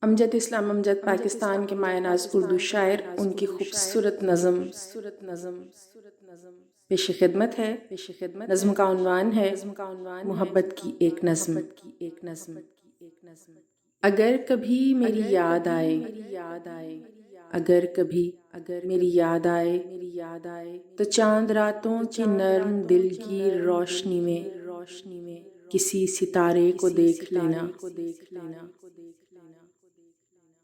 امجد اسلام امجد پاکستان کے مایہ ناز اردو شاعر، ان کی خوبصورت نظم پیش خدمت ہے۔ نظم کا عنوان ہے محبت کی ایک نظم۔ اگر کبھی میری یاد آئے، اگر کبھی میری یاد آئے تو چاند راتوں کی نرم دل کی روشنی میں کسی ستارے کو دیکھ لینا۔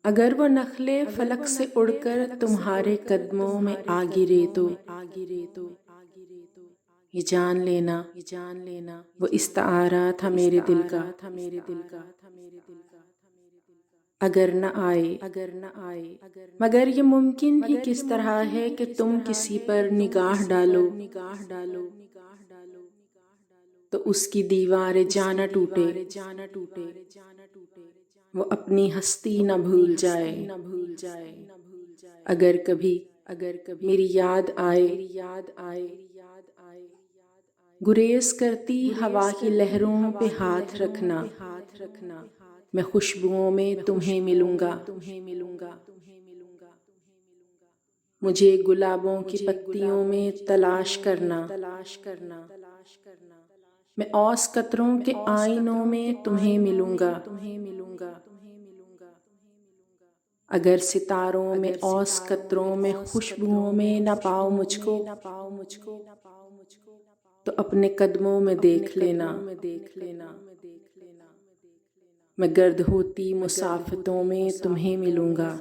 اگر وہ نخلے فلک سے اڑ کر تمہارے قدموں میں آ گرے تو یہ جان لینا وہ استعارہ تھا میرے دل کا۔ اگر نہ آئے مگر یہ ممکن ہی کس طرح ہے کہ تم کسی پر نگاہ ڈالو تو اس کی دیوار جاں نہ ٹوٹے، وہ اپنی ہستی نہ بھول جائے۔ اگر کبھی میری یاد آئے گریز کرتی ہوا کی لہروں پہ ہاتھ رکھنا، میں خوشبوؤں میں تمہیں ملوں گا۔ مجھے گلابوں کی پتیوں میں تلاش کرنا، میں اوس قطروں کے آئینوں میں تمہیں ملوں گا۔ اگر ستاروں میں اوس قطروں میں خوشبوؤں میں نہ پاؤ مجھ کو تو اپنے قدموں میں دیکھ لینا۔ میں گرد ہوتی مسافتوں میں تمہیں ملوں گا۔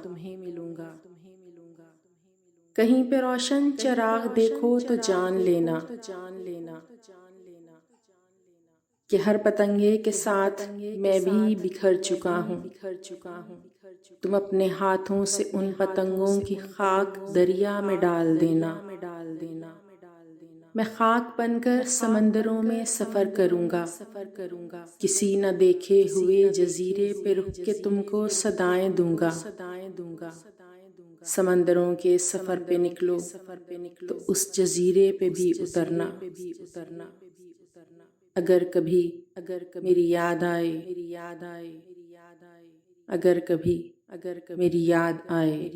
کہیں پہ روشن چراغ دیکھو تو جان لینا کہ ہر پتنگے کے ساتھ میں بھی بکھر چکا ہوں۔ تم اپنے ہاتھوں سے ان پتنگوں کی خاک دریا میں ڈال دینا۔ میں خاک بن کر سمندروں میں سفر کروں گا، کسی نہ دیکھے ہوئے جزیرے پہ رک کے تم کو صدائیں دوں گا۔ سمندروں کے سفر پہ نکلو تو اس جزیرے پہ بھی اترنا۔ اگر کبھی میری یاد آئے، اگر کبھی میری یاد آئے۔